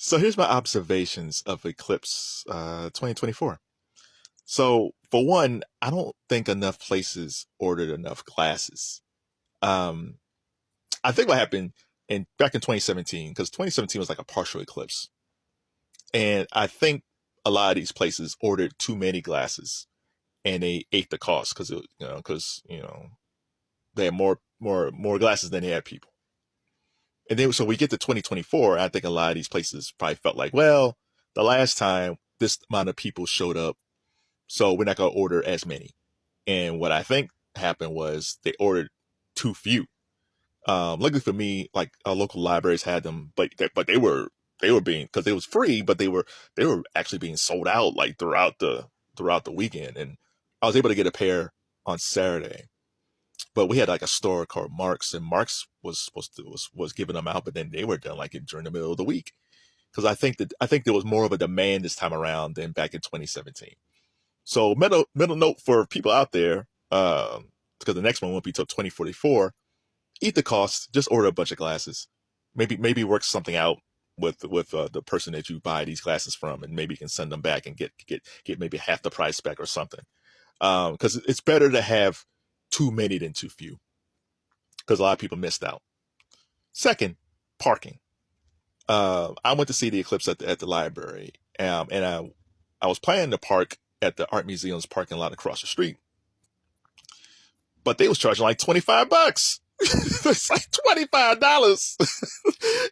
So here's my observations of Eclipse 2024. So for one, I don't think enough places ordered enough glasses. Um, I think what happened in back in 2017, because 2017 was like a partial eclipse, and I think a lot of these places ordered too many glasses and they ate the cost because they had more glasses than they had people. And then so we get to 2024, I think a lot of these places probably felt like, well, the last time this amount of people showed up, so we're not going to order as many. And what I think happened was they ordered too few. Luckily for me, like our local libraries had them, but they were being, because it was free, but they were actually being sold out like throughout the weekend. And I was able to get a pair on Saturday, but we had like a store called Marks, and Marks was supposed to was giving them out, but then they were done like during the middle of the week, because I think there was more of a demand this time around than back in 2017. So middle note for people out there, because the next one won't be till 2044. Eat the cost. Just order a bunch of glasses. Maybe work something out with the person that you buy these glasses from, and maybe you can send them back and get maybe half the price back or something. Because it's better to have too many than too few, because a lot of people missed out. Second, parking. I went to see the eclipse at the library, and I was planning to park at the art museum's parking lot across the street, but they was charging like $25. It's like $25.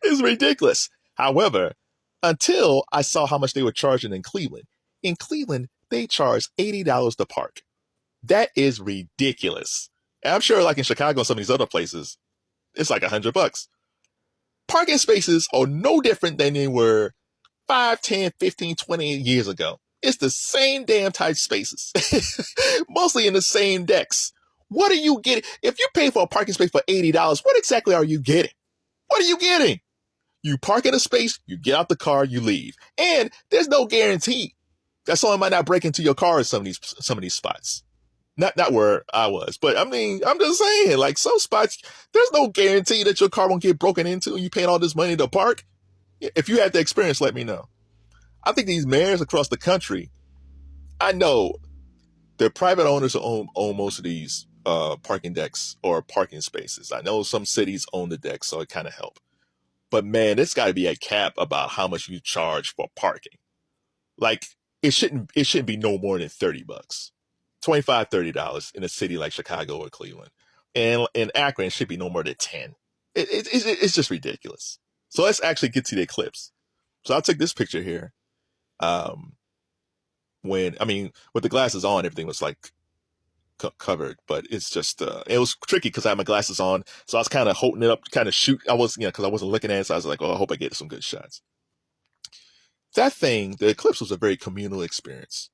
It's ridiculous. However, until I saw how much they were charging in Cleveland. In Cleveland, they charge $80 to park. That is ridiculous. And I'm sure, like in Chicago and some of these other places, it's like $100. Parking spaces are no different than they were 5, 10, 15, 20 years ago. It's the same damn tight spaces, mostly in the same decks. What are you getting? If you pay for a parking space for $80, what exactly are you getting? What are you getting? You park in a space, you get out the car, you leave. And there's no guarantee that someone might not break into your car in some of these spots. Not where I was, but I mean, I'm just saying, like some spots, there's no guarantee that your car won't get broken into and you paying all this money to park. If you had the experience, let me know. I think these mayors across the country, I know they're private owners who own most of these parking decks or parking spaces. I know some cities own the decks, so it kind of helps. But man, there's got to be a cap about how much you charge for parking. Like it shouldn't be no more than $30, $25, $30 in a city like Chicago or Cleveland, and in Akron it should be no more than 10. It's just ridiculous. So let's actually get to the eclipse. So I'll take this picture here. Um, when I mean, with the glasses on, everything was like covered, but it's just it was tricky because I had my glasses on, so I was kind of holding it up, kind of shoot. I was, because I wasn't looking at it, so I was like, oh, I hope I get some good shots. That thing, the eclipse was a very communal experience.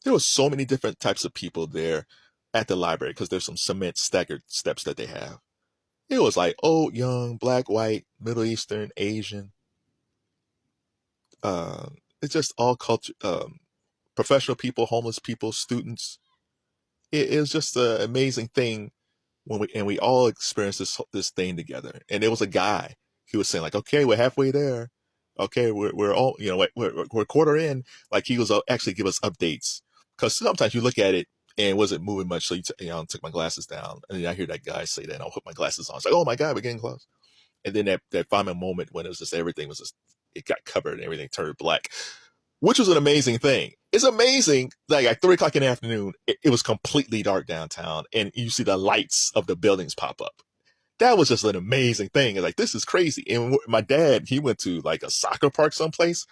There were so many different types of people there at the library because there's some cement staggered steps that they have. It was like old, young, black, white, Middle Eastern, Asian. Uh, it's just all culture, professional people, homeless people, students. It was just an amazing thing when we all experienced this thing together. And there was a guy. He was saying like, "Okay, we're halfway there. Okay, we're all we're a quarter in." Like he was actually give us updates, because sometimes you look at it and it wasn't moving much. So I took my glasses down, and then I hear that guy say that, and I'll put my glasses on. It's like, oh my god, we're getting close. And then that final moment when it was just everything was just, it got covered and everything turned black, which was an amazing thing. It's amazing. Like at 3 o'clock in the afternoon, it was completely dark downtown, and you see the lights of the buildings pop up. That was just an amazing thing. It's like, this is crazy. And my dad, he went to like a soccer park someplace,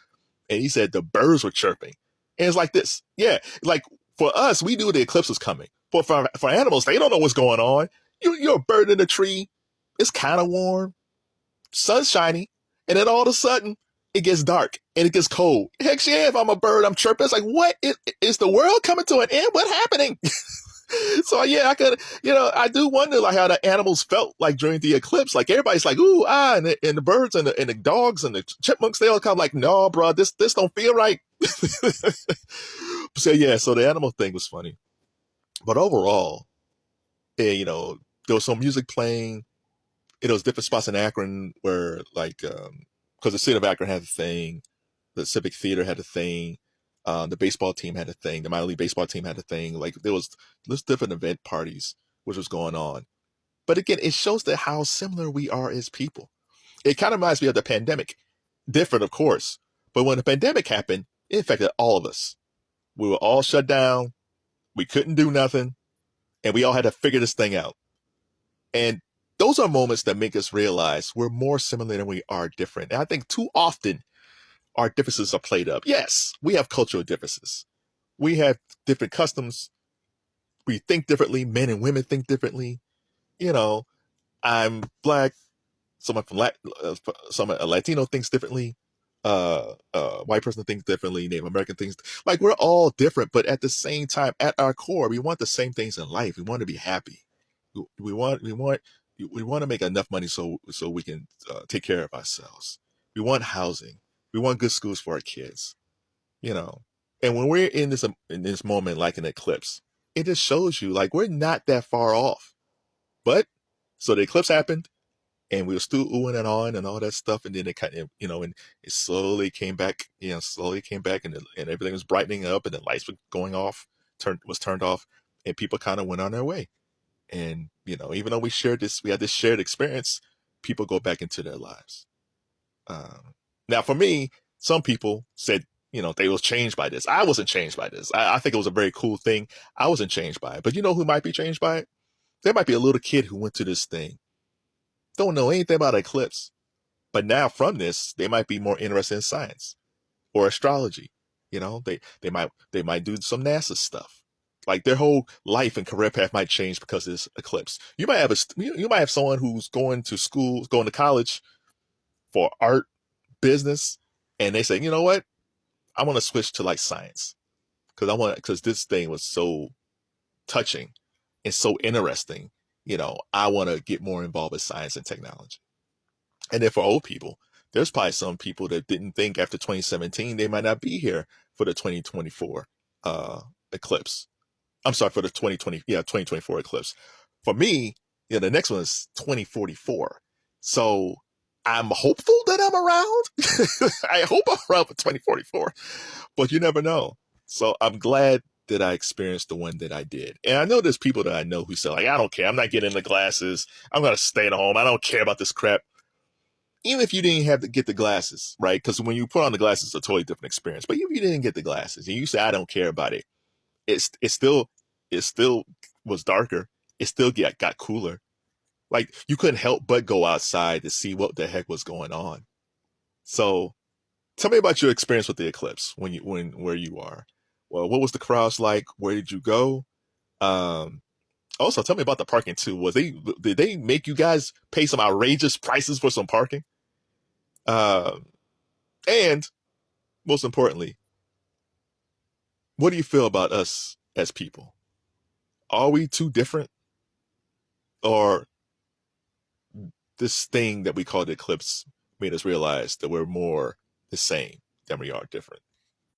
and he said the birds were chirping. And it's like this. Yeah, like for us, we knew the eclipse was coming. But for animals, they don't know what's going on. You're a bird in a tree. It's kind of warm. Sun's shining. And then all of a sudden, it gets dark and it gets cold. Heck yeah, if I'm a bird, I'm chirping. It's like, what? Is the world coming to an end? What's happening? So yeah, I do wonder like how the animals felt like during the eclipse. Like everybody's like, ooh, ah, and the birds and the dogs and the chipmunks, they all come like, no, bro, this don't feel right. So yeah, so the animal thing was funny. But overall, there was some music playing. There was different spots in Akron where like because the city of Akron had a thing, the Civic Theater had a thing, the baseball team had a thing, the minor league baseball team had a thing. Like there was different event parties which was going on. But again, it shows that how similar we are as people. It kind of reminds me of the pandemic. Different, of course. But when the pandemic happened, it affected all of us. We were all shut down. We couldn't do nothing. And we all had to figure this thing out. And those are moments that make us realize we're more similar than we are different. And I think too often our differences are played up. Yes, we have cultural differences. We have different customs. We think differently. Men and women think differently. You know, I'm black. Someone from someone a Latino thinks differently. White person thinks differently. Native American thinks like we're all different, but at the same time, at our core, we want the same things in life. We want to be happy. We want to make enough money so we can take care of ourselves. We want housing. We want good schools for our kids. You know, and when we're in this moment like an eclipse, it just shows you like we're not that far off. But so the eclipse happened and we were still oohing and on and all that stuff. And then it kind of, and it slowly came back, and everything was brightening up and the lights were going off, was turned off, and people kind of went on their way. And, even though we had this shared experience, people go back into their lives. Now for me, some people said, they was changed by this. I wasn't changed by this. I think it was a very cool thing. I wasn't changed by it. But you know who might be changed by it? There might be a little kid who went to this thing, don't know anything about eclipse, but now from this, they might be more interested in science or astrology. They might do some NASA stuff. Like their whole life and career path might change because of this eclipse. You might have someone who's going to college for art, business, and they say, you know what, I want to switch to like science because this thing was so touching and so interesting. I want to get more involved with science and technology. And then for old people, there's probably some people that didn't think after 2017 they might not be here for the 2024 eclipse. I'm sorry, for the 2024 eclipse. For me, the next one is 2044. So I'm hopeful that I'm around. I hope I'm around for 2044, but you never know. So I'm glad that I experienced the one that I did. And I know there's people that I know who say like, I don't care. I'm not getting the glasses. I'm going to stay at home. I don't care about this crap. Even if you didn't have to get the glasses, right? Because when you put on the glasses, it's a totally different experience. But even if you didn't get the glasses and you say, I don't care about it, it still was darker. It still got cooler. Like you couldn't help but go outside to see what the heck was going on. So tell me about your experience with the eclipse where you are. Well, what was the crowds like? Where did you go? Also, tell me about the parking too. Did they make you guys pay some outrageous prices for some parking? And most importantly, what do you feel about us as people? Are we too different? Or this thing that we call the eclipse made us realize that we're more the same than we are different?